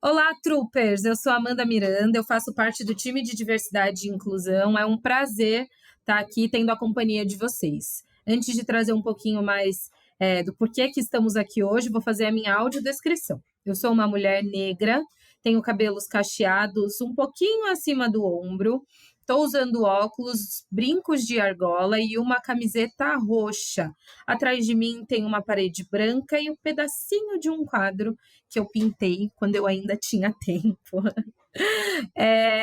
Olá, troopers! Eu sou Amanda Miranda, eu faço parte do time de diversidade e inclusão. É um prazer estar aqui tendo a companhia de vocês. Antes de trazer um pouquinho mais do porquê que estamos aqui hoje, vou fazer a minha audiodescrição. Eu sou uma mulher negra, tenho cabelos cacheados um pouquinho acima do ombro, estou usando óculos, brincos de argola e uma camiseta roxa. Atrás de mim tem uma parede branca e um pedacinho de um quadro que eu pintei quando eu ainda tinha tempo.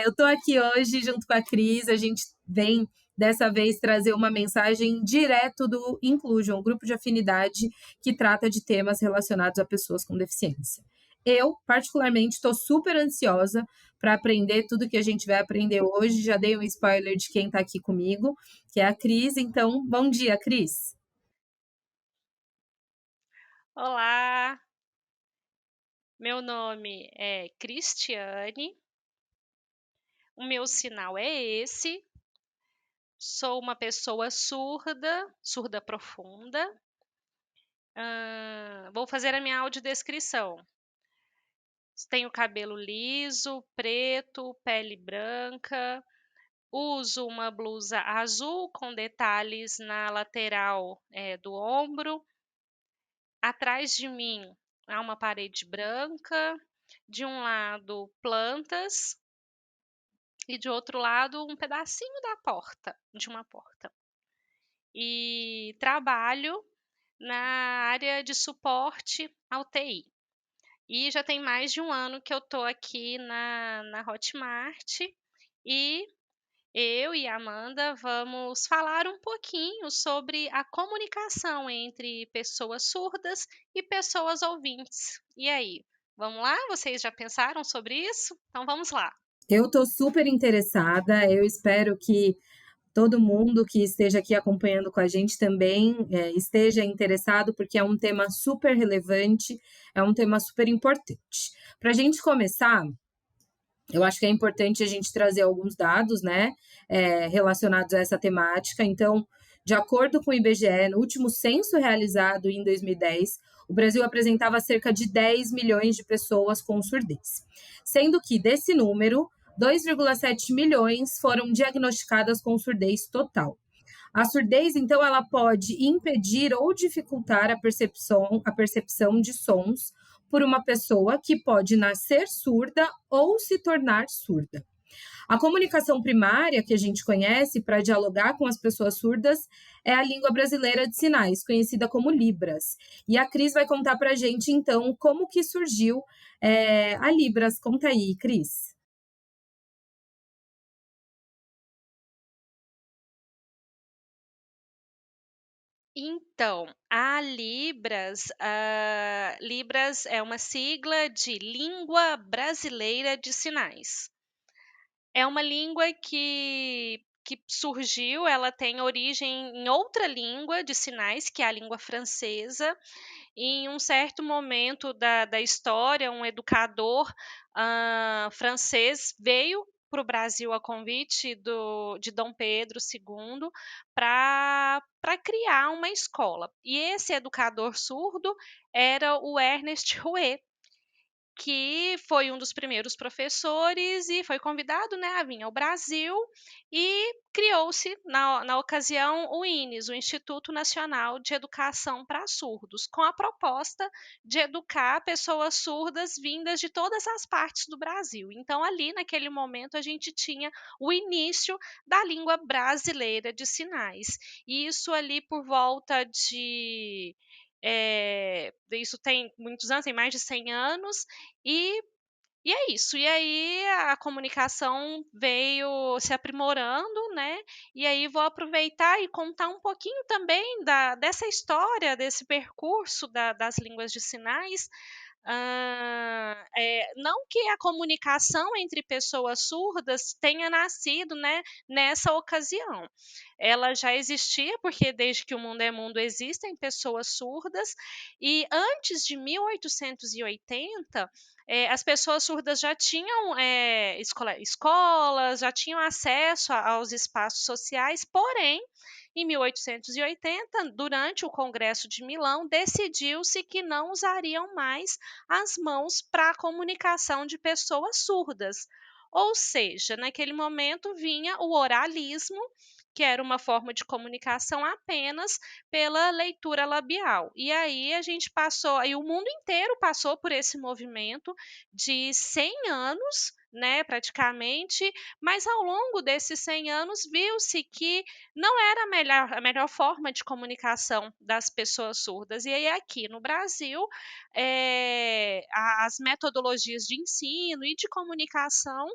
Eu estou aqui hoje junto com a Cris, a gente vem dessa vez trazer uma mensagem direto do Inclusion, um grupo de afinidade que trata de temas relacionados a pessoas com deficiência. Eu, particularmente, estou super ansiosa para aprender tudo que a gente vai aprender hoje. Já dei um spoiler de quem está aqui comigo, que é a Cris. Então, bom dia, Cris. Olá, meu nome é Cristiane, o meu sinal é esse. Sou uma pessoa surda, surda profunda. Vou fazer a minha audiodescrição. Tenho cabelo liso, preto, pele branca. Uso uma blusa azul com detalhes na lateral do ombro. Atrás de mim há uma parede branca. De um lado, plantas. E de outro lado, um pedacinho da porta, de uma porta. E trabalho na área de suporte ao TI. E já tem mais de um ano que eu estou aqui na Hotmart e eu e a Amanda vamos falar um pouquinho sobre a comunicação entre pessoas surdas e pessoas ouvintes. E aí, vamos lá? Vocês já pensaram sobre isso? Então vamos lá. Eu estou super interessada, eu espero que todo mundo que esteja aqui acompanhando com a gente também esteja interessado, porque é um tema super relevante, é um tema super importante. Para a gente começar, eu acho que é importante a gente trazer alguns dados, né, relacionados a essa temática. Então, de acordo com o IBGE, no último censo realizado em 2010, o Brasil apresentava cerca de 10 milhões de pessoas com surdez, sendo que desse número, 2,7 milhões foram diagnosticadas com surdez total. A surdez, então, ela pode impedir ou dificultar a percepção de sons por uma pessoa que pode nascer surda ou se tornar surda. A comunicação primária que a gente conhece para dialogar com as pessoas surdas é a língua brasileira de sinais, conhecida como Libras. E a Cris vai contar para a gente, então, como que surgiu a Libras. Conta aí, Cris. Então, Libras é uma sigla de Língua Brasileira de Sinais. É uma língua que surgiu, ela tem origem em outra língua de sinais, que é a língua francesa. E em um certo momento da história, um educador francês veio para o Brasil a convite de Dom Pedro II para criar uma escola. E esse educador surdo era o Ernest Rouet, que foi um dos primeiros professores e foi convidado, né, a vir ao Brasil, e criou-se, na ocasião, o INES, o Instituto Nacional de Educação para Surdos, com a proposta de educar pessoas surdas vindas de todas as partes do Brasil. Então, ali, naquele momento, a gente tinha o início da língua brasileira de sinais. E isso ali por volta de isso tem muitos anos, tem mais de 100 anos, e, e é isso. E aí a comunicação veio se aprimorando, né? E aí vou aproveitar e contar um pouquinho também dessa história, desse percurso das línguas de sinais. Não que a comunicação entre pessoas surdas tenha nascido, né, nessa ocasião. Ela já existia, porque desde que o mundo é mundo existem pessoas surdas, e antes de 1880, as pessoas surdas já tinham escolas, já tinham acesso aos espaços sociais, porém Em 1880, durante o Congresso de Milão, decidiu-se que não usariam mais as mãos para a comunicação de pessoas surdas. Ou seja, naquele momento vinha o oralismo, que era uma forma de comunicação apenas pela leitura labial. E aí a gente passou, aí o mundo inteiro passou por esse movimento de 100 anos, né, praticamente, mas ao longo desses 100 anos viu-se que não era a melhor forma de comunicação das pessoas surdas. E aí aqui no Brasil, as metodologias de ensino e de comunicação,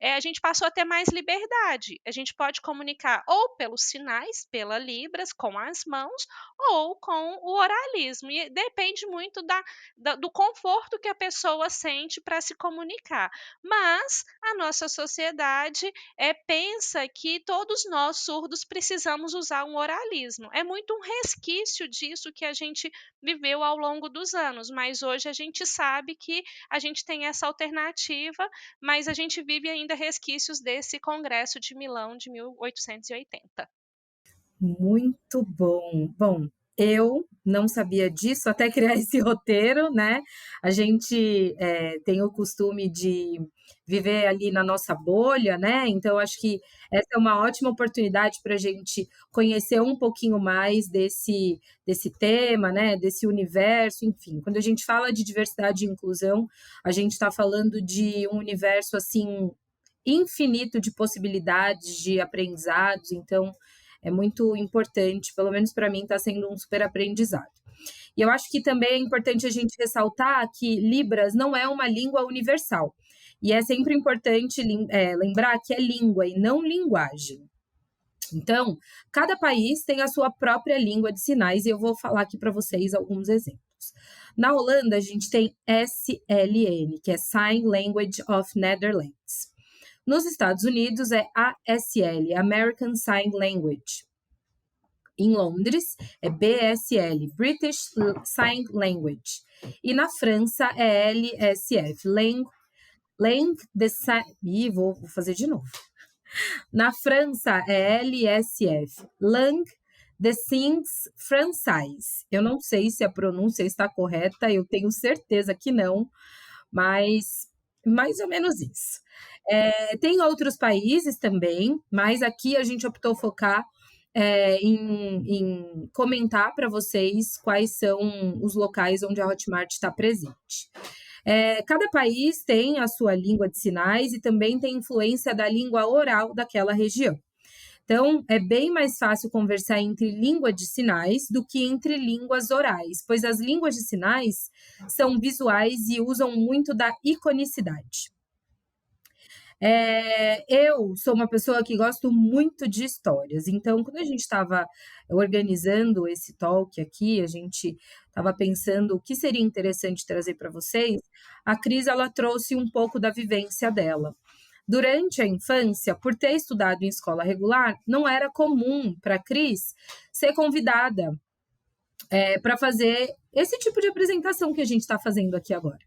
a gente passou a ter mais liberdade. A gente pode comunicar ou pelos sinais, pela Libras, com as mãos, ou com o oralismo. E depende muito do conforto que a pessoa sente para se comunicar. Mas a nossa sociedade pensa que todos nós surdos precisamos usar um oralismo. É muito um resquício disso que a gente viveu ao longo dos anos, mas hoje a gente sabe que a gente tem essa alternativa, mas a gente vive ainda resquícios desse Congresso de Milão de 1880. Muito bom. Bom, eu não sabia disso até criar esse roteiro, né? A gente tem o costume de viver ali na nossa bolha, né? Então, acho que essa é uma ótima oportunidade para a gente conhecer um pouquinho mais desse tema, né? Desse universo, enfim. Quando a gente fala de diversidade e inclusão, a gente está falando de um universo assim infinito de possibilidades de aprendizados. Então, é muito importante, pelo menos para mim, está sendo um super aprendizado. E eu acho que também é importante a gente ressaltar que Libras não é uma língua universal. E é sempre importante lembrar que é língua e não linguagem. Então, cada país tem a sua própria língua de sinais e eu vou falar aqui para vocês alguns exemplos. Na Holanda, a gente tem SLN, que é Sign Language of Netherlands. Nos Estados Unidos é ASL, American Sign Language. Em Londres é BSL, British Sign Language. E na França é LSF, Langue de Sign... vou fazer de novo. Na França é LSF, Langue de Signes Française. Eu não sei se a pronúncia está correta, eu tenho certeza que não, mas mais ou menos isso. Tem outros países também, mas aqui a gente optou focar em comentar para vocês quais são os locais onde a Hotmart está presente. Cada país tem a sua língua de sinais e também tem influência da língua oral daquela região. Então, é bem mais fácil conversar entre língua de sinais do que entre línguas orais, pois as línguas de sinais são visuais e usam muito da iconicidade. Eu sou uma pessoa que gosto muito de histórias, então, quando a gente estava organizando esse talk aqui, a gente estava pensando o que seria interessante trazer para vocês. A Cris ela trouxe um pouco da vivência dela. Durante a infância, por ter estudado em escola regular, não era comum para a Cris ser convidada para fazer esse tipo de apresentação que a gente está fazendo aqui agora.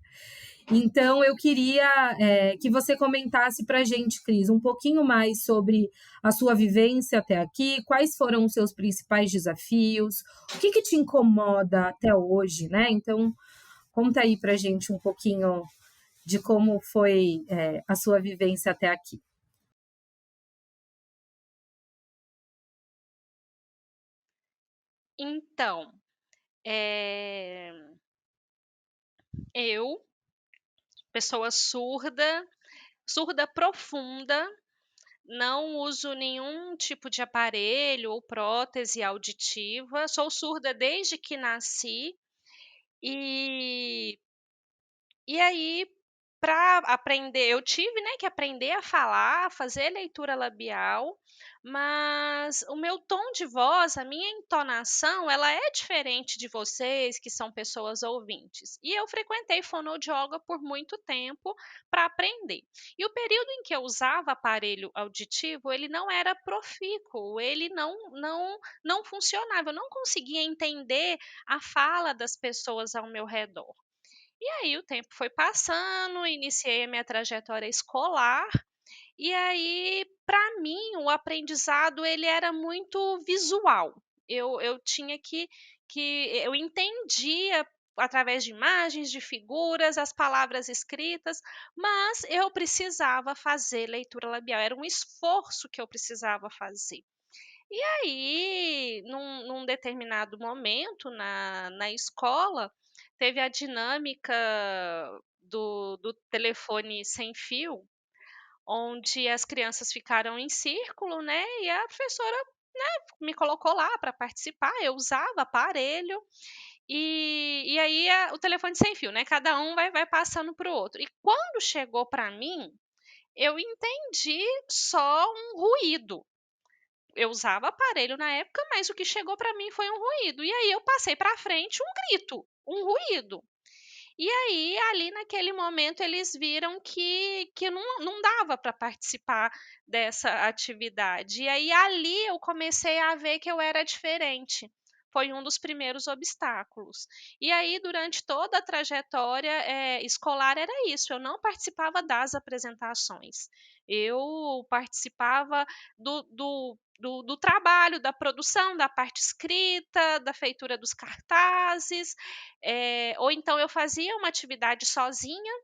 Então, eu queria que você comentasse para a gente, Cris, um pouquinho mais sobre a sua vivência até aqui, quais foram os seus principais desafios, o que te incomoda até hoje, né? Então, conta aí para a gente um pouquinho de como foi a sua vivência até aqui. Então, eu, pessoa surda, surda profunda, não uso nenhum tipo de aparelho ou prótese auditiva, sou surda desde que nasci e e aí, para aprender, eu tive, né, que aprender a falar, fazer leitura labial, mas o meu tom de voz, a minha entonação, ela é diferente de vocês que são pessoas ouvintes. E eu frequentei fonoaudióloga por muito tempo para aprender. E o período em que eu usava aparelho auditivo, ele não era profícuo, ele não funcionava, eu não conseguia entender a fala das pessoas ao meu redor. E aí o tempo foi passando, iniciei a minha trajetória escolar, e aí para mim o aprendizado ele era muito visual. Eu tinha que eu entendia através de imagens, de figuras, as palavras escritas, mas eu precisava fazer leitura labial, era um esforço que eu precisava fazer. E aí, num determinado momento na escola, teve a dinâmica do telefone sem fio, onde as crianças ficaram em círculo, né, e a professora me colocou lá para participar, eu usava aparelho, e aí o telefone sem fio, né, cada um vai passando para o outro. E quando chegou para mim, eu entendi só um ruído. Eu usava aparelho na época, mas o que chegou para mim foi um ruído. E aí eu passei para frente um grito, um ruído. E aí, ali naquele momento, eles viram que não dava para participar dessa atividade. E aí, ali, eu comecei a ver que eu era diferente. Foi um dos primeiros obstáculos. E aí, durante toda a trajetória escolar, era isso. Eu não participava das apresentações. Eu participava do trabalho, da produção, da parte escrita, da feitura dos cartazes, ou então eu fazia uma atividade sozinha,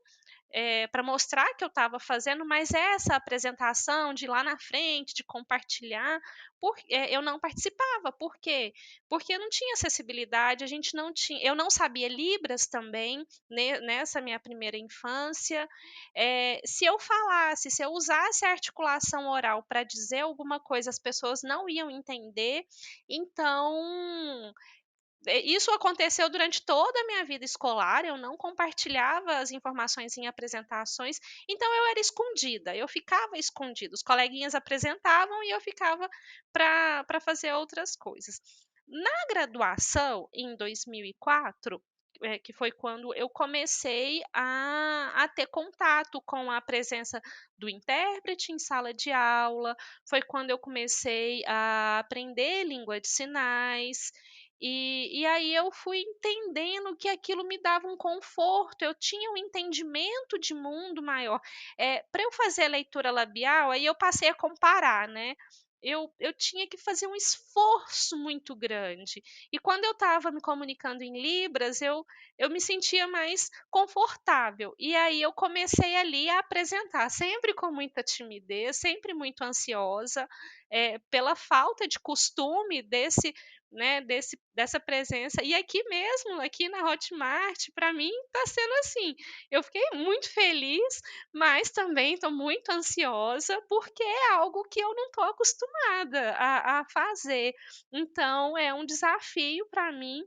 para mostrar que eu estava fazendo, mas essa apresentação de ir lá na frente, de compartilhar, eu não participava. Por quê? Porque eu não tinha acessibilidade, a gente não tinha, eu não sabia Libras também, nessa minha primeira infância. Se eu falasse, se eu usasse a articulação oral para dizer alguma coisa, as pessoas não iam entender. Então, isso aconteceu durante toda a minha vida escolar, eu não compartilhava as informações em apresentações, então eu era escondida, eu ficava escondida. Os coleguinhas apresentavam e eu ficava para fazer outras coisas. Na graduação, em 2004, que foi quando eu comecei a ter contato com a presença do intérprete em sala de aula, foi quando eu comecei a aprender língua de sinais, e aí eu fui entendendo que aquilo me dava um conforto, eu tinha um entendimento de mundo maior. Para eu fazer a leitura labial, aí eu passei a comparar, né. Eu tinha que fazer um esforço muito grande. E quando eu estava me comunicando em libras, eu me sentia mais confortável. E aí eu comecei ali a apresentar, sempre com muita timidez, sempre muito ansiosa, pela falta de costume dessa presença. E aqui mesmo, aqui na Hotmart, para mim está sendo assim. Eu fiquei muito feliz, mas também estou muito ansiosa, porque é algo que eu não estou acostumada a fazer. Então, é um desafio para mim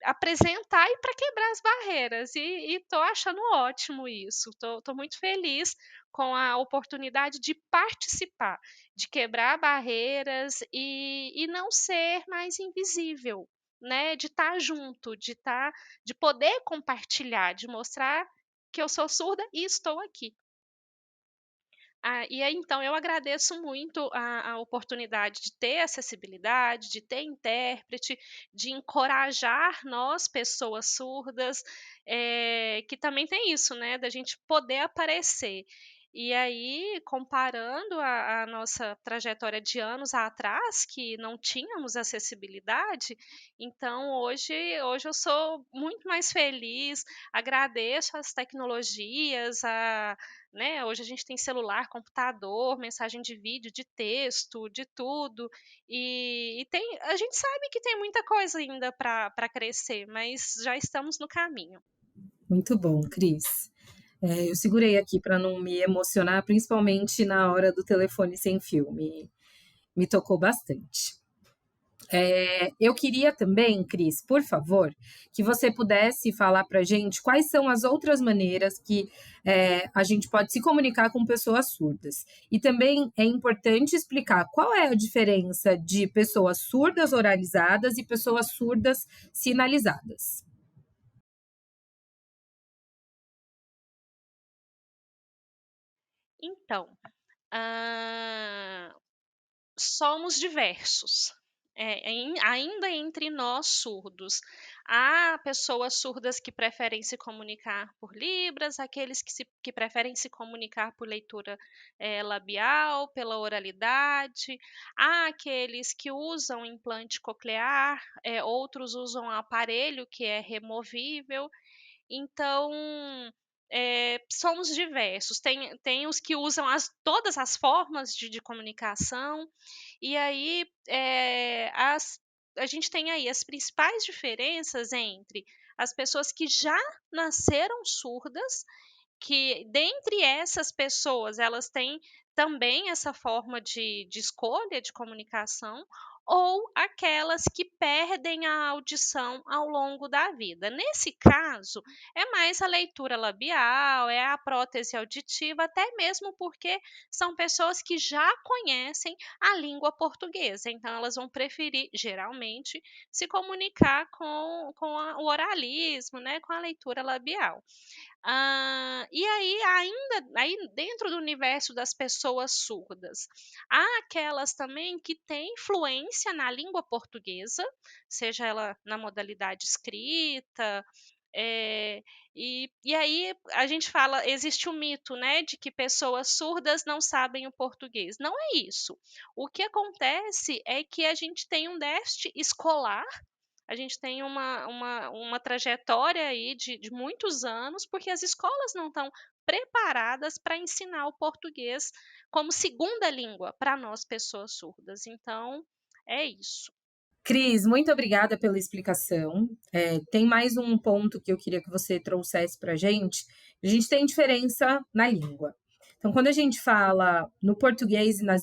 apresentar e para quebrar as barreiras. E estou achando ótimo isso. Estou muito feliz com a oportunidade de participar, de quebrar barreiras e não ser mais invisível, né, de estar junto, de poder compartilhar, de mostrar que eu sou surda e estou aqui. E aí, então, eu agradeço muito a oportunidade de ter acessibilidade, de ter intérprete, de encorajar nós, pessoas surdas, que também tem isso, né, da gente poder aparecer. E aí, comparando a nossa trajetória de anos atrás, que não tínhamos acessibilidade, então hoje eu sou muito mais feliz, agradeço as tecnologias, né, hoje a gente tem celular, computador, mensagem de vídeo, de texto, de tudo. E a gente sabe que tem muita coisa ainda para crescer, mas já estamos no caminho. Muito bom, Cris. Eu segurei aqui para não me emocionar, principalmente na hora do telefone sem fio, me tocou bastante. Eu queria também, Cris, por favor, que você pudesse falar para a gente quais são as outras maneiras que a gente pode se comunicar com pessoas surdas. E também é importante explicar qual é a diferença de pessoas surdas oralizadas e pessoas surdas sinalizadas. Então, somos diversos. Ainda entre nós surdos. Há pessoas surdas que preferem se comunicar por libras, aqueles que preferem se comunicar por leitura labial, pela oralidade, há aqueles que usam implante coclear, outros usam aparelho que é removível. Então, somos diversos. Tem os que usam todas as formas de comunicação, e aí a gente tem aí as principais diferenças entre as pessoas que já nasceram surdas, que dentre essas pessoas elas têm também essa forma de escolha de comunicação, ou aquelas que perdem a audição ao longo da vida. Nesse caso, é mais a leitura labial, é a prótese auditiva, até mesmo porque são pessoas que já conhecem a língua portuguesa, então elas vão preferir, geralmente, se comunicar o oralismo, né, com a leitura labial. E aí dentro do universo das pessoas surdas, há aquelas também que têm influência na língua portuguesa, seja ela na modalidade escrita, e aí a gente fala, existe o mito, né, de que pessoas surdas não sabem o português. Não é isso. O que acontece é que a gente tem um déficit escolar, a gente tem uma trajetória aí de muitos anos, porque as escolas não estão preparadas para ensinar o português como segunda língua para nós, pessoas surdas. Então, é isso. Cris, muito obrigada pela explicação. Tem mais um ponto que eu queria que você trouxesse para a gente. A gente tem diferença na língua. Então, quando a gente fala no português e na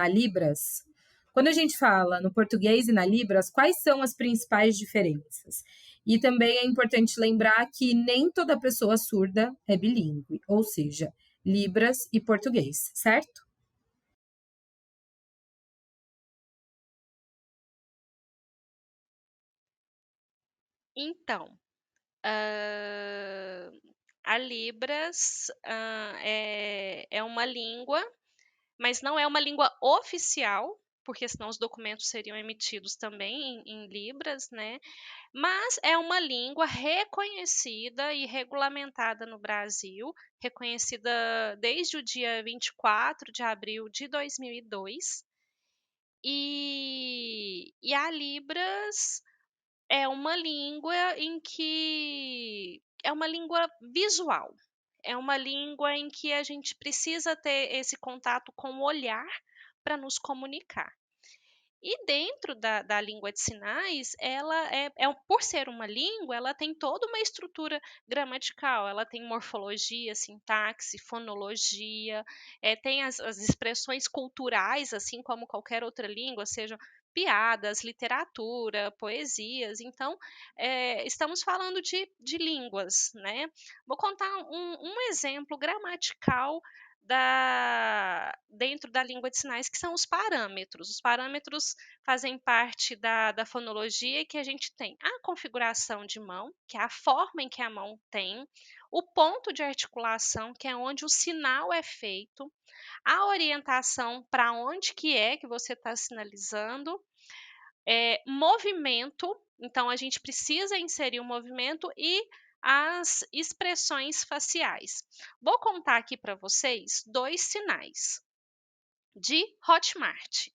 Libras, quando a gente fala no português e na Libras, quais são as principais diferenças? E também é importante lembrar que nem toda pessoa surda é bilíngue, ou seja, Libras e português, certo? Então, a Libras é uma língua, mas não é uma língua oficial, porque senão os documentos seriam emitidos também em Libras, né? Mas é uma língua reconhecida e regulamentada no Brasil, reconhecida desde o dia 24 de abril de 2002. E a Libras é uma língua em que é uma língua visual. É uma língua em que a gente precisa ter esse contato com o olhar para nos comunicar. E dentro da língua de sinais, por ser uma língua, ela tem toda uma estrutura gramatical, ela tem morfologia, sintaxe, fonologia, tem as expressões culturais, assim como qualquer outra língua, sejam piadas, literatura, poesias. Então, estamos falando de línguas, né? Vou contar um exemplo gramatical dentro da língua de sinais, que são os parâmetros. Os parâmetros fazem parte da fonologia, que a gente tem a configuração de mão, que é a forma em que a mão tem, o ponto de articulação, que é onde o sinal é feito, a orientação para onde que é que você está sinalizando, movimento, então a gente precisa inserir o movimento e as expressões faciais. Vou contar aqui para vocês dois sinais de Hotmart.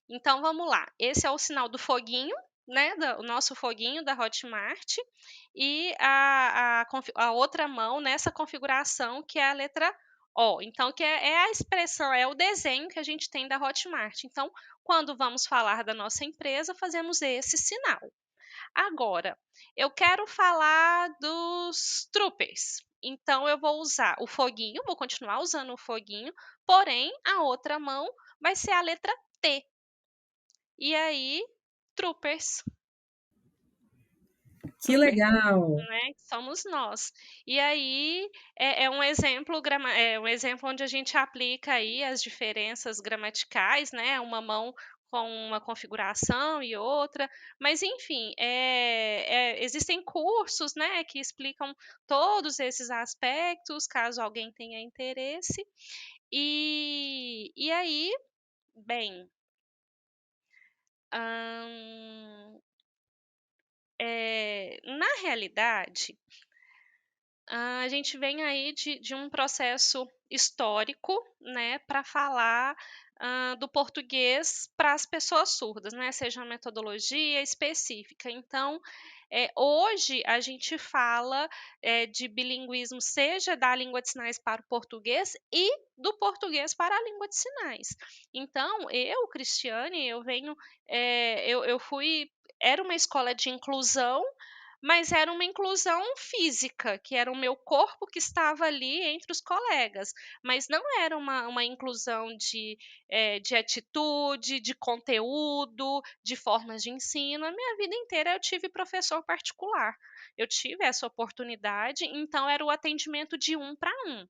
Então vamos lá. Esse é o sinal do foguinho, né? O nosso foguinho da Hotmart, e a outra mão nessa configuração, que é a letra O. Então, que é a expressão, é o desenho que a gente tem da Hotmart. Então, quando vamos falar da nossa empresa, fazemos esse sinal. Agora, eu quero falar dos troopers. Então, eu vou usar o foguinho, vou continuar usando o foguinho, porém, a outra mão vai ser a letra T. E aí, troopers, Que troopers, legal! né? Somos nós. E aí é um exemplo, é um exemplo onde a gente aplica aí as diferenças gramaticais, né? Uma mão com uma configuração e outra, mas enfim, existem cursos, né, que explicam todos esses aspectos, caso alguém tenha interesse. E aí, bem, Hã, Na realidade, a gente vem aí de um processo histórico, né, para falar, do português para as pessoas surdas, né, seja uma metodologia específica. Então, hoje a gente fala, de bilinguismo, seja da língua de sinais para o português e do português para a língua de sinais. Então, eu, Cristiane, eu venho, eu fui era uma escola de inclusão, mas era uma inclusão física, que era o meu corpo que estava ali entre os colegas, mas não era uma inclusão de atitude, de conteúdo, de formas de ensino. A minha vida inteira eu tive professor particular. Eu tive essa oportunidade, então era o atendimento de um para um.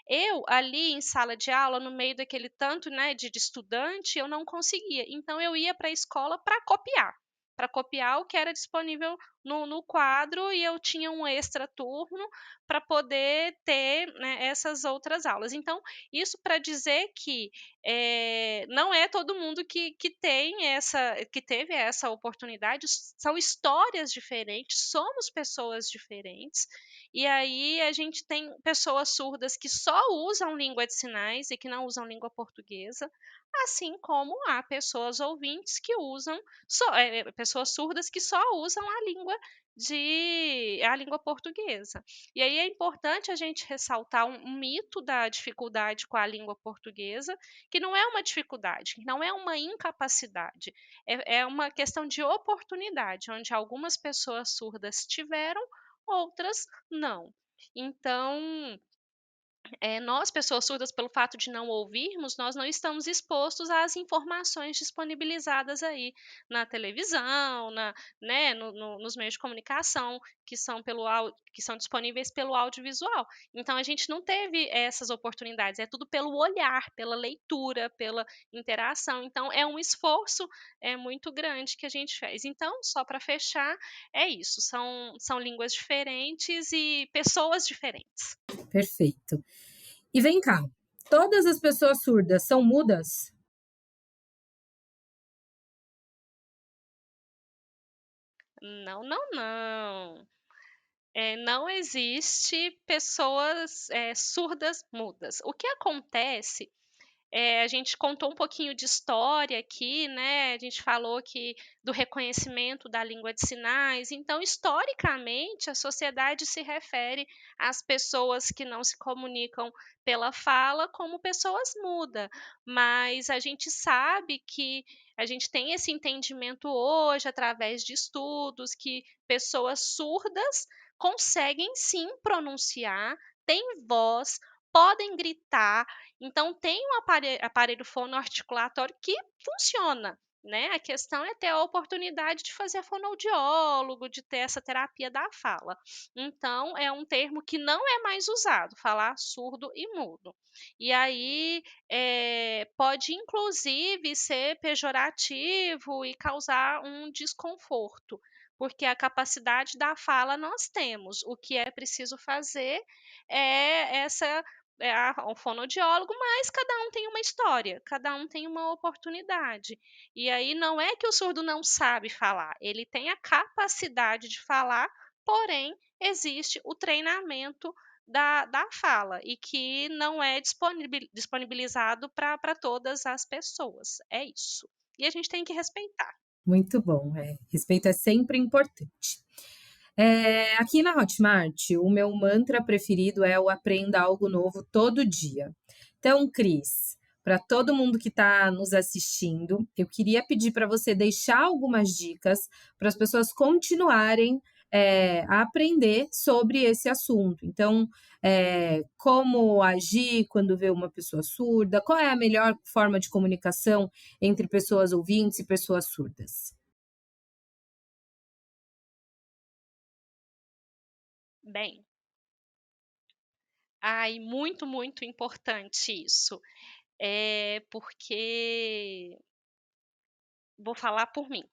Eu, ali em sala de aula, no meio daquele tanto, né, de estudante, eu não conseguia. Então eu ia para a escola para copiar o que era disponível no quadro, e eu tinha um extra turno para poder ter, né, essas outras aulas. Então, isso para dizer que não é todo mundo que tem que teve essa oportunidade, são histórias diferentes, somos pessoas diferentes, e aí a gente tem pessoas surdas que só usam língua de sinais e que não usam língua portuguesa, assim como há pessoas ouvintes que usam pessoas surdas que só usam a língua portuguesa. E aí é importante a gente ressaltar um mito da dificuldade com a língua portuguesa, que não é uma dificuldade, que não é uma incapacidade, é uma questão de oportunidade, onde algumas pessoas surdas tiveram, outras não. Então, nós, pessoas surdas, pelo fato de não ouvirmos, nós não estamos expostos às informações disponibilizadas aí na televisão, né, nos meios de comunicação que são disponíveis pelo audiovisual. Então a gente não teve essas oportunidades, é tudo pelo olhar, pela leitura, pela interação. Então é um esforço muito grande que a gente fez. Então, só para fechar, é isso. São línguas diferentes e pessoas diferentes. Perfeito. E vem cá, todas as pessoas surdas são mudas? Não, não, não. Não existe pessoas, surdas mudas. O que acontece, a gente contou um pouquinho de história aqui, né, a gente falou que do reconhecimento da língua de sinais. Então, historicamente, a sociedade se refere às pessoas que não se comunicam pela fala como pessoas mudas, mas a gente sabe que a gente tem esse entendimento hoje, através de estudos, que pessoas surdas conseguem sim pronunciar, têm voz, podem gritar, então tem um aparelho fonoarticulatório que funciona, né, a questão é ter a oportunidade de fazer fonoaudiólogo, de ter essa terapia da fala. Então é um termo que não é mais usado, falar surdo e mudo. E aí, pode inclusive ser pejorativo e causar um desconforto, porque a capacidade da fala nós temos, o que é preciso fazer é essa o fonoaudiólogo, mas cada um tem uma história, cada um tem uma oportunidade. E aí não é que o surdo não sabe falar, ele tem a capacidade de falar, porém existe o treinamento da fala e que não é disponibilizado para todas as pessoas. É isso. E a gente tem que respeitar. Muito bom, respeito é sempre importante. Aqui na Hotmart, o meu mantra preferido é o aprenda algo novo todo dia. Então, Cris, para todo mundo que está nos assistindo, eu queria pedir para você deixar algumas dicas para as pessoas continuarem a aprender sobre esse assunto. Então, como agir quando vê uma pessoa surda, qual é a melhor forma de comunicação entre pessoas ouvintes e pessoas surdas? Bem, ai, muito, muito importante isso. Porque vou falar por mim.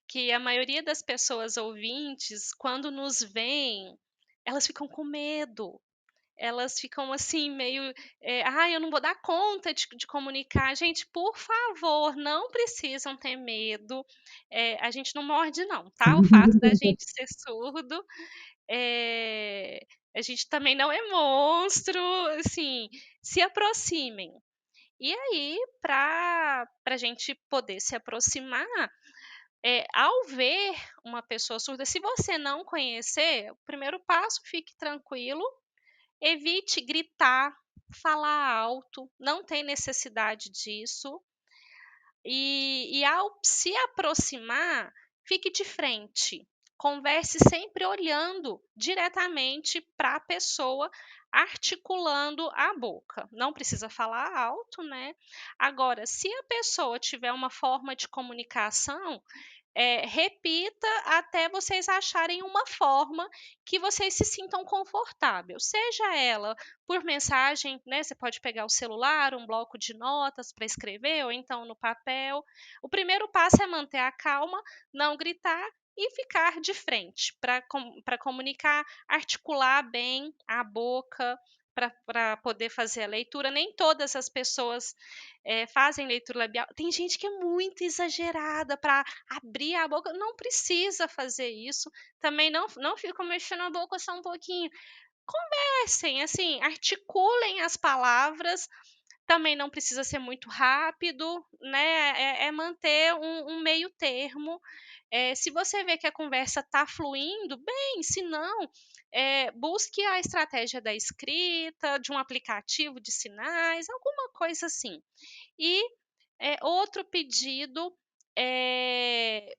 Que a maioria das pessoas ouvintes, quando nos veem, elas ficam com medo. elas ficam assim meio, "Ai, eu não vou dar conta de comunicar". Gente, por favor, não precisam ter medo, a gente não morde não, tá, o fato da gente ser surdo, eh, a gente também não é monstro, assim, se aproximem. E aí, para a gente poder se aproximar, ao ver uma pessoa surda, se você não conhecer, o primeiro passo, fique tranquilo, evite gritar, falar alto, não tem necessidade disso. E ao se aproximar, fique de frente. Converse sempre olhando diretamente para a pessoa, articulando a boca. Não precisa falar alto, né? Agora, se a pessoa tiver uma forma de comunicação, repita até vocês acharem uma forma que vocês se sintam confortável, seja ela por mensagem, né, você pode pegar o celular, um bloco de notas para escrever ou então no papel. O primeiro passo é manter a calma, não gritar e ficar de frente para comunicar, articular bem a boca para poder fazer a leitura. Nem todas as pessoas fazem leitura labial. Tem gente que é muito exagerada para abrir a boca, não precisa fazer isso. Também não ficam mexendo a boca só um pouquinho. Conversem, assim, articulem as palavras, também não precisa ser muito rápido, né, é manter um meio termo. Se você vê que a conversa está fluindo, bem, se não, busque a estratégia da escrita, de um aplicativo de sinais, alguma coisa assim. E outro pedido,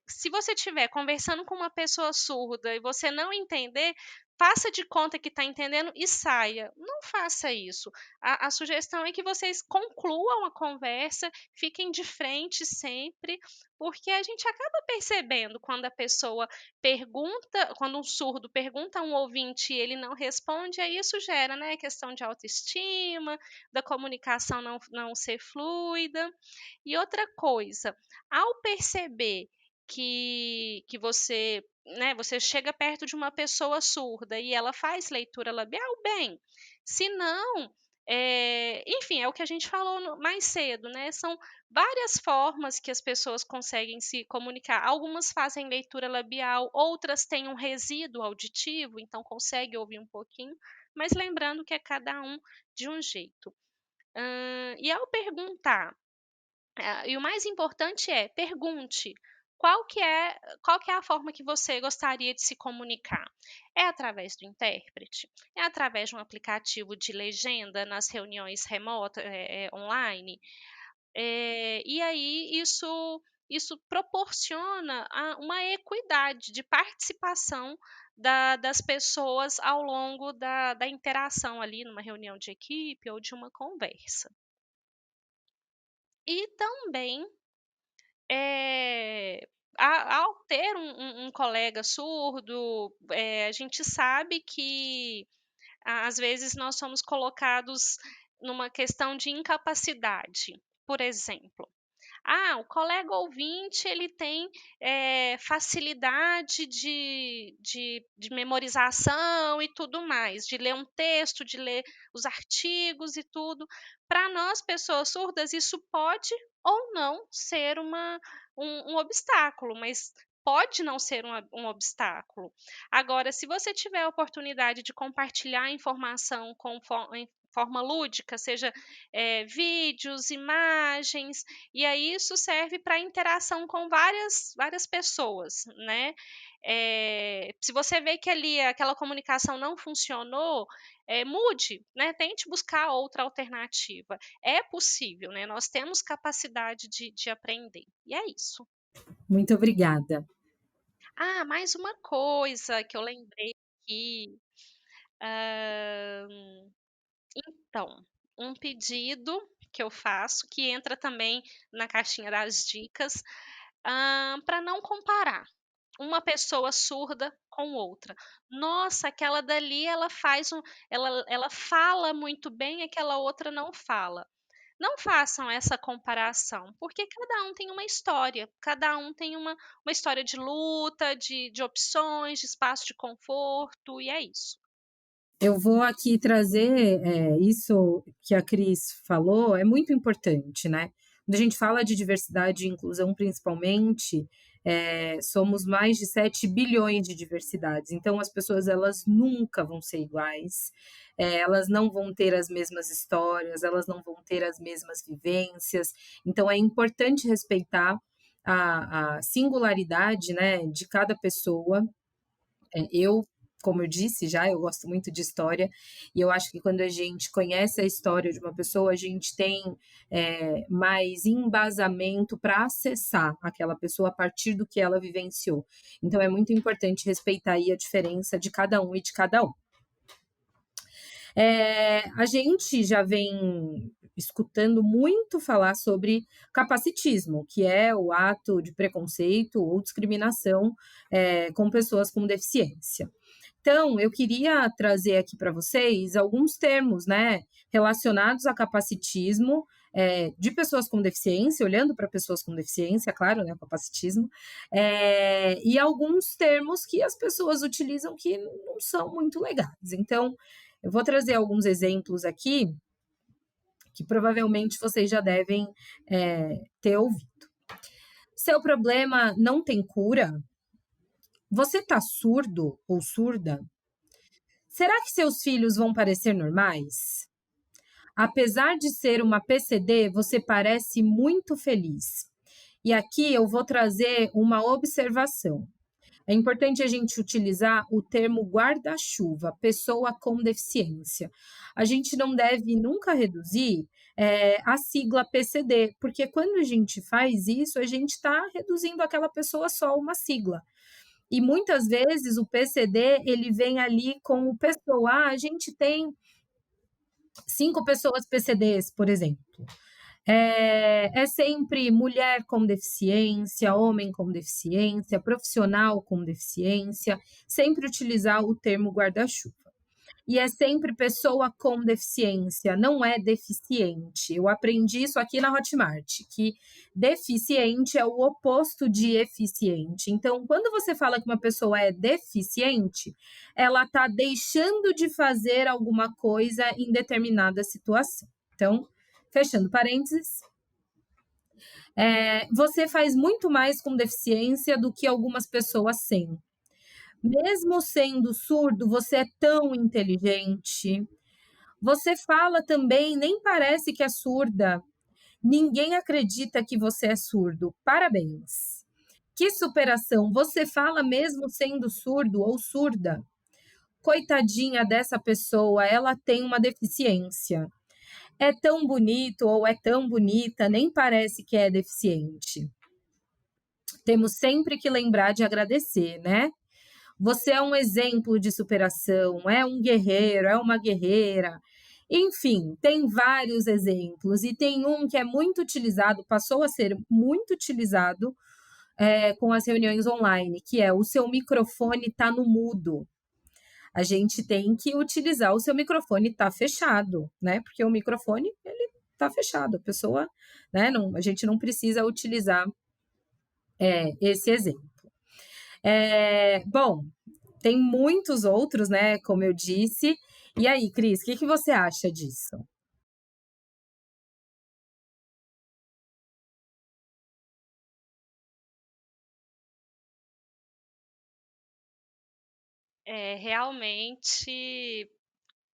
se você estiver conversando com uma pessoa surda e você não entender, faça de conta que está entendendo e saia. Não faça isso. A sugestão é que vocês concluam a conversa, fiquem de frente sempre, porque a gente acaba percebendo quando a pessoa pergunta, quando um surdo pergunta a um ouvinte e ele não responde, aí isso gera, né, questão de autoestima, da comunicação não ser fluida. E outra coisa, ao perceber que você, né, você chega perto de uma pessoa surda e ela faz leitura labial, bem. Se não, enfim, é o que a gente falou mais cedo, né? São várias formas que as pessoas conseguem se comunicar. Algumas fazem leitura labial, outras têm um resíduo auditivo, então consegue ouvir um pouquinho, mas lembrando que é cada um de um jeito. E ao perguntar e o mais importante é, pergunte qual que é a forma que você gostaria de se comunicar? É através do intérprete? É através de um aplicativo de legenda nas reuniões remotas, online? E aí isso proporciona uma equidade de participação das pessoas ao longo da interação ali numa reunião de equipe ou de uma conversa. E também ao ter um colega surdo, a gente sabe que às vezes nós somos colocados numa questão de incapacidade. Por exemplo, o colega ouvinte ele tem facilidade de memorização e tudo mais, de ler um texto, de ler os artigos e tudo. Para nós, pessoas surdas, isso pode ou não ser um obstáculo, mas pode não ser um obstáculo. Agora, se você tiver a oportunidade de compartilhar informação em forma lúdica, seja vídeos, imagens, e aí isso serve para interação com várias pessoas, né? Se você vê que ali aquela comunicação não funcionou, mude, né? Tente buscar outra alternativa. É possível, né? Nós temos capacidade de aprender. E é isso. Muito obrigada. Mais uma coisa que eu lembrei aqui. hã, então, um pedido que eu faço, que entra também na caixinha das dicas, para não comparar uma pessoa surda com outra. "Nossa, aquela dali ela fala muito bem, aquela outra não fala". Não façam essa comparação, porque cada um tem uma história, cada um tem uma história de luta, de opções, de espaço de conforto, e é isso. Eu vou aqui trazer, isso que a Cris falou é muito importante, né. Quando a gente fala de diversidade e inclusão principalmente, somos mais de 7 bilhões de diversidades, então as pessoas elas nunca vão ser iguais, elas não vão ter as mesmas histórias, elas não vão ter as mesmas vivências, então é importante respeitar a singularidade, né, de cada pessoa. Eu, como eu disse já, eu gosto muito de história, e eu acho que quando a gente conhece a história de uma pessoa, a gente tem, mais embasamento para acessar aquela pessoa a partir do que ela vivenciou. Então é muito importante respeitar aí a diferença de cada um e de cada um. A gente já vem escutando muito falar sobre capacitismo, que é o ato de preconceito ou discriminação, com pessoas com deficiência. Então, eu queria trazer aqui para vocês alguns termos, né, relacionados a capacitismo, de pessoas com deficiência, olhando para pessoas com deficiência, claro, né, o capacitismo, e alguns termos que as pessoas utilizam que não são muito legais. Então, eu vou trazer alguns exemplos aqui que provavelmente vocês já devem, ter ouvido. Seu problema não tem cura? Você está surdo ou surda? Será que seus filhos vão parecer normais? Apesar de ser uma PCD, você parece muito feliz. E aqui eu vou trazer uma observação. É importante a gente utilizar o termo guarda-chuva, pessoa com deficiência. A gente não deve nunca reduzir a sigla PCD, porque quando a gente faz isso, a gente está reduzindo aquela pessoa só a uma sigla. E muitas vezes o PCD ele vem ali com o pessoa. Ah, a gente tem 5 pessoas PCDs, por exemplo. É sempre mulher com deficiência, homem com deficiência, profissional com deficiência, sempre utilizar o termo guarda-chuva. E é sempre pessoa com deficiência, não é deficiente. Eu aprendi isso aqui na Hotmart, que deficiente é o oposto de eficiente. Então, quando você fala que uma pessoa é deficiente, ela está deixando de fazer alguma coisa em determinada situação. Então, fechando parênteses, você faz muito mais com deficiência do que algumas pessoas sem. Mesmo sendo surdo, você é tão inteligente. Você fala também, nem parece que é surda. Ninguém acredita que você é surdo. Parabéns. Que superação! Você fala mesmo sendo surdo ou surda. Coitadinha dessa pessoa, ela tem uma deficiência. É tão bonito ou é tão bonita, nem parece que é deficiente. Temos sempre que lembrar de agradecer, né? Você é um exemplo de superação, é um guerreiro, é uma guerreira. Enfim, tem vários exemplos, e tem um que é muito utilizado, passou a ser muito utilizado com as reuniões online, que é o seu microfone está no mudo. A gente tem que utilizar o seu microfone está fechado, né? Porque o microfone ele está fechado, a pessoa, né? Não, a gente não precisa utilizar esse exemplo. Bom, tem muitos outros, né, como eu disse. E aí, Cris, o que que você acha disso? Realmente,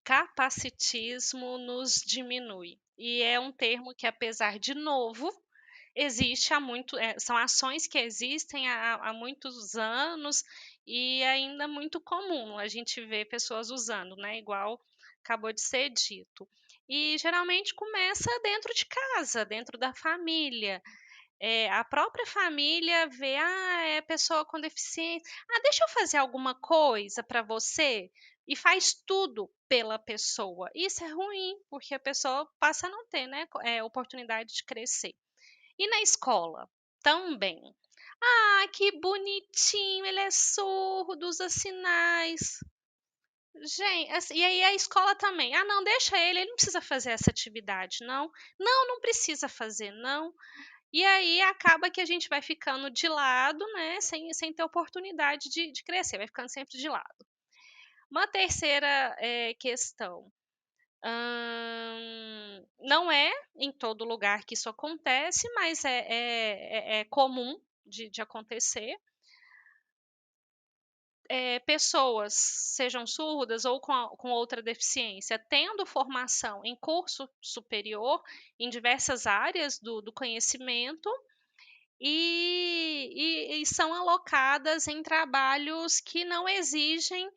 capacitismo nos diminui. E é um termo que, apesar de novo, existe há muito, são ações que existem há muitos anos e ainda muito comum a gente ver pessoas usando, né, igual acabou de ser dito. E geralmente começa dentro de casa, dentro da família. A própria família vê: "Ah, é pessoa com deficiência. Ah, deixa eu fazer alguma coisa para você", e faz tudo pela pessoa. Isso é ruim, porque a pessoa passa a não ter, né, oportunidade de crescer. E na escola? Também. "Ah, que bonitinho, ele é surdo, usa sinais". Assim, e aí a escola também: "Ah, não, deixa ele não precisa fazer essa atividade não". "Não, não precisa fazer não". E aí acaba que a gente vai ficando de lado, né, sem ter oportunidade de crescer, vai ficando sempre de lado. Uma terceira questão. Não é em todo lugar que isso acontece, mas é comum de acontecer. Pessoas, sejam surdas ou com outra deficiência, tendo formação em curso superior em diversas áreas do conhecimento, e são alocadas em trabalhos que não exigem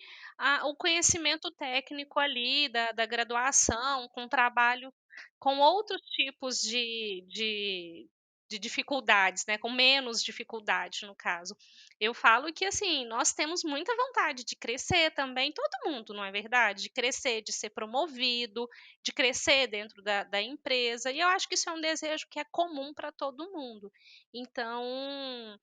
o conhecimento técnico ali da graduação, com trabalho com outros tipos de dificuldades, né, com menos dificuldade, no caso. Eu falo que, assim, nós temos muita vontade de crescer também, todo mundo, não é verdade? De crescer, de ser promovido, de crescer dentro da empresa, e eu acho que isso é um desejo que é comum para todo mundo. Então,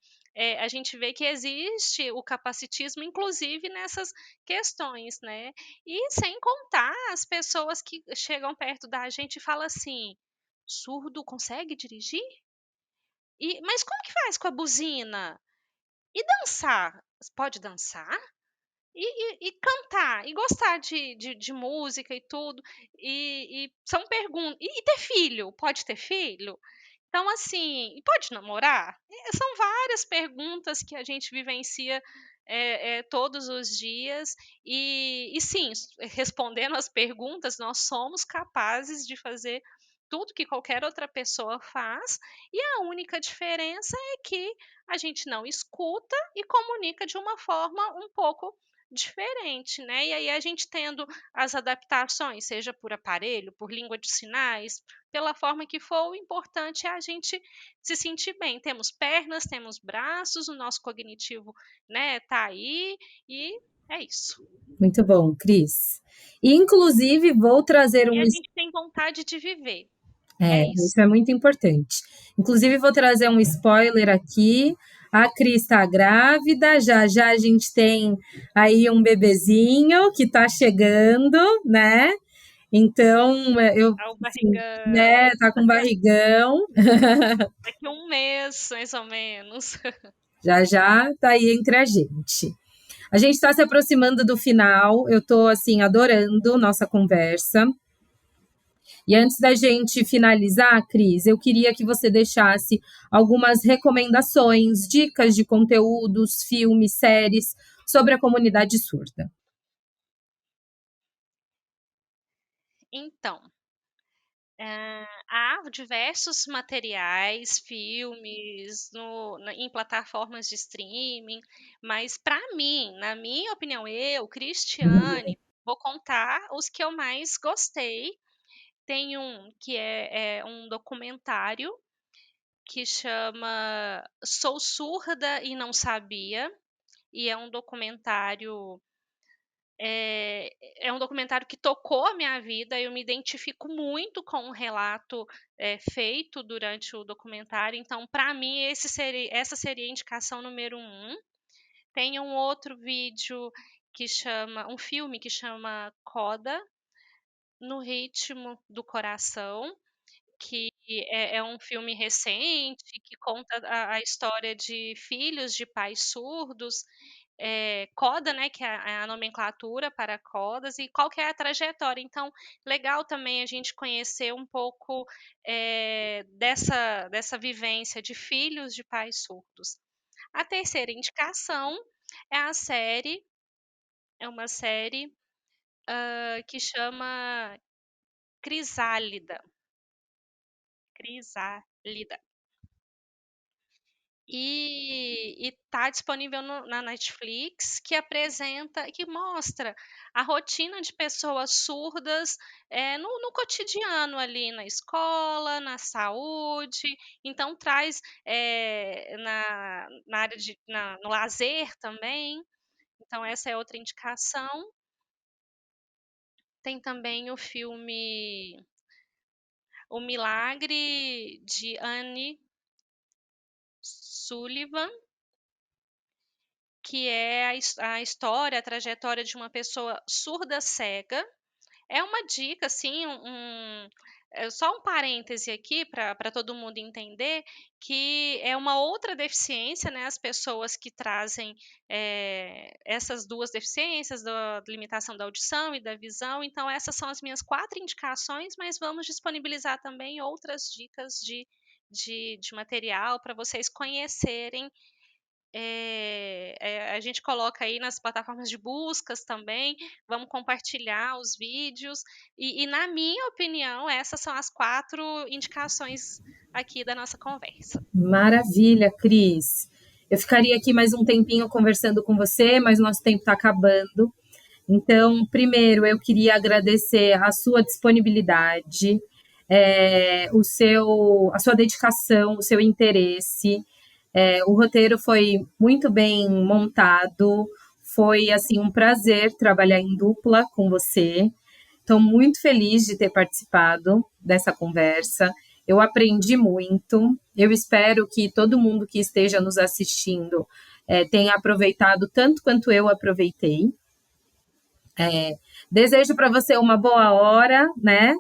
a gente vê que existe o capacitismo, inclusive nessas questões, né? E sem contar as pessoas que chegam perto da gente e falam assim: surdo consegue dirigir? Mas como que faz com a buzina? E dançar? Pode dançar? E cantar? E gostar de música e tudo? E são perguntas. E ter filho? Pode ter filho? Então, assim, e pode namorar? São várias perguntas que a gente vivencia todos os dias, e sim, respondendo as perguntas, nós somos capazes de fazer tudo que qualquer outra pessoa faz, e a única diferença é que a gente não escuta e comunica de uma forma um pouco diferente, né? E aí a gente tendo as adaptações, seja por aparelho, por língua de sinais, pela forma que for, o importante é a gente se sentir bem. Temos pernas, temos braços, o nosso cognitivo, né, tá aí, e é isso. Muito bom, Cris. E, inclusive, vou trazer E um. a gente tem vontade de viver. É, É isso. isso é muito importante. Inclusive, vou trazer um spoiler aqui. A Cris está grávida, já já a gente tem aí um bebezinho que está chegando, né? Então, eu, Ao assim, né, barrigão. tá com barrigão, Daqui um mês, mais ou menos. já já tá aí entre a gente. A gente está se aproximando do final, eu estou, assim, adorando nossa conversa. E antes da gente finalizar, Cris, eu queria que você deixasse algumas recomendações, dicas de conteúdos, filmes, séries sobre a comunidade surda. Então, há diversos materiais, filmes em plataformas de streaming, mas para mim, na minha opinião, eu, Cristiane, vou contar os que eu mais gostei. Tem um que é um documentário que chama Sou Surda e Não Sabia, e é um documentário é um documentário que tocou a minha vida. Eu me identifico muito com o relato feito durante o documentário. Então, para mim, essa seria a indicação número um. Tem um outro vídeo um filme que chama Coda, no Ritmo do Coração, que é um filme recente que conta a história de filhos de pais surdos, coda, né, que é a nomenclatura para codas, e qual que é a trajetória. Então, legal também a gente conhecer um pouco dessa vivência de filhos de pais surdos. A terceira indicação é é uma série que chama Crisálida. Crisálida. E tá disponível na Netflix, que mostra a rotina de pessoas surdas, no cotidiano ali, na escola, na saúde. Então traz, na área no lazer também. Então essa é outra indicação. Tem também o filme O Milagre de Anne Sullivan, que é a história, a trajetória de uma pessoa surda cega. É uma dica, assim, Só um parêntese aqui para todo mundo entender que é uma outra deficiência, né, as pessoas que trazem, essas 2 deficiências, da limitação da audição e da visão, então essas são as minhas 4 indicações, mas vamos disponibilizar também outras dicas de material para vocês conhecerem. A gente coloca aí nas plataformas de buscas também, vamos compartilhar os vídeos, e na minha opinião, essas são as 4 indicações aqui da nossa conversa. Maravilha, Cris. Eu ficaria aqui mais um tempinho conversando com você, mas nosso tempo está acabando. Então, primeiro, eu queria agradecer a sua disponibilidade, a sua dedicação, o seu interesse. O roteiro foi muito bem montado, foi assim um prazer trabalhar em dupla com você. Estou muito feliz de ter participado dessa conversa. Eu aprendi muito. Eu espero que todo mundo que esteja nos assistindo tenha aproveitado tanto quanto eu aproveitei. Desejo para você uma boa hora, né?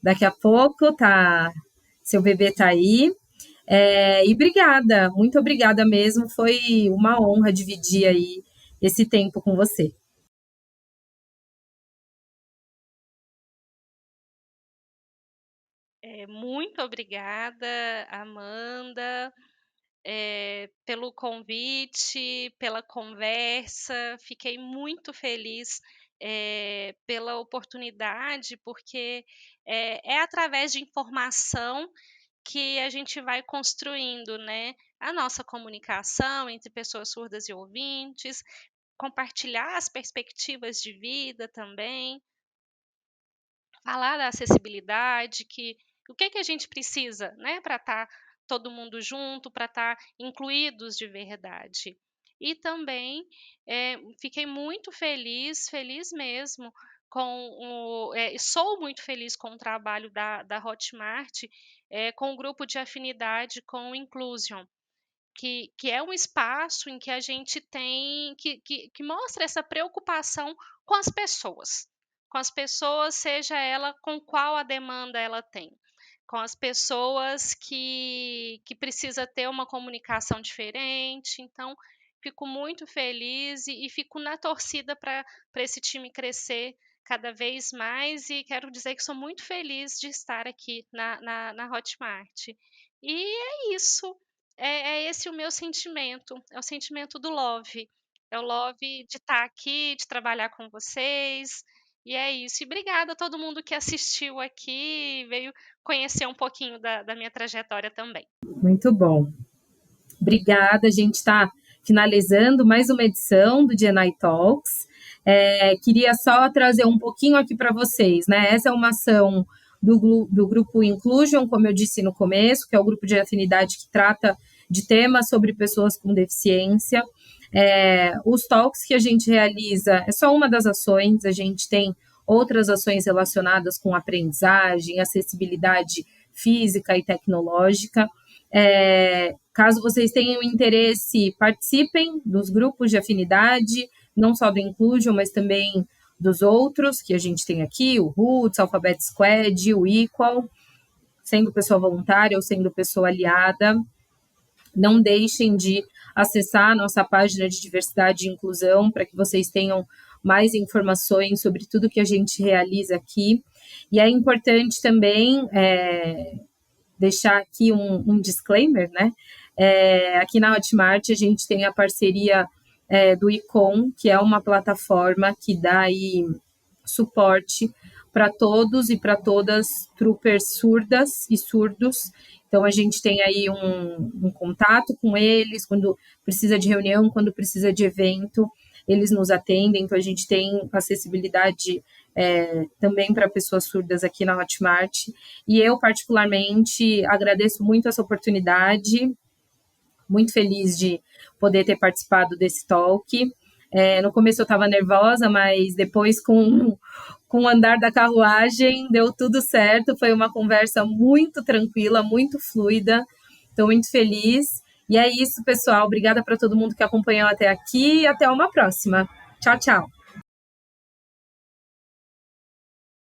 Daqui a pouco seu bebê tá aí. E obrigada, muito obrigada mesmo. Foi uma honra dividir aí esse tempo com você. Muito obrigada, Amanda, pelo convite, pela conversa. Fiquei muito feliz, pela oportunidade, porque é através de informação que a gente vai construindo, né, a nossa comunicação entre pessoas surdas e ouvintes, compartilhar as perspectivas de vida também, falar da acessibilidade, que o que a gente precisa, né, para estar todo mundo junto, para estar incluídos de verdade. E também fiquei muito feliz, feliz mesmo, sou muito feliz com o trabalho da Hotmart, com o grupo de afinidade com o Inclusion, que é um espaço em que a gente tem que mostra essa preocupação com as pessoas, seja ela com qual a demanda ela tem, com as pessoas que precisa ter uma comunicação diferente. Então, fico muito feliz e fico na torcida para esse time crescer cada vez mais, e quero dizer que sou muito feliz de estar aqui na Hotmart. E é isso. É esse o meu sentimento, é o sentimento do love. É o love de estar aqui, de trabalhar com vocês, e é isso. E obrigada a todo mundo que assistiu aqui, veio conhecer um pouquinho da minha trajetória também. Muito bom. Obrigada, a gente está finalizando mais uma edição do GNI Talks. Queria só trazer um pouquinho aqui para vocês, né? Essa é uma ação do grupo Inclusion, como eu disse no começo, que é o grupo de afinidade que trata de temas sobre pessoas com deficiência. Os talks que a gente realiza é só uma das ações, a gente tem outras ações relacionadas com aprendizagem, acessibilidade física e tecnológica. Caso vocês tenham interesse, participem dos grupos de afinidade, não só do Inclusion, mas também dos outros que a gente tem aqui, o Roots, Alphabet Squad, o Equal, sendo pessoa voluntária ou sendo pessoa aliada. Não deixem de acessar a nossa página de diversidade e inclusão para que vocês tenham mais informações sobre tudo que a gente realiza aqui. E é importante também deixar aqui um disclaimer, né? Aqui na Hotmart a gente tem a parceria do ICOM, que é uma plataforma que dá aí suporte para todos e para todas troopers surdas e surdos. Então, a gente tem aí um contato com eles, quando precisa de reunião, quando precisa de evento, eles nos atendem. Então, a gente tem acessibilidade também para pessoas surdas aqui na Hotmart. E eu, particularmente, agradeço muito essa oportunidade, muito feliz de poder ter participado desse talk. No começo eu estava nervosa, mas depois, com o andar da carruagem, deu tudo certo. Foi uma conversa muito tranquila, muito fluida. Estou muito feliz. E é isso, pessoal. Obrigada para todo mundo que acompanhou até aqui e até uma próxima. Tchau, tchau.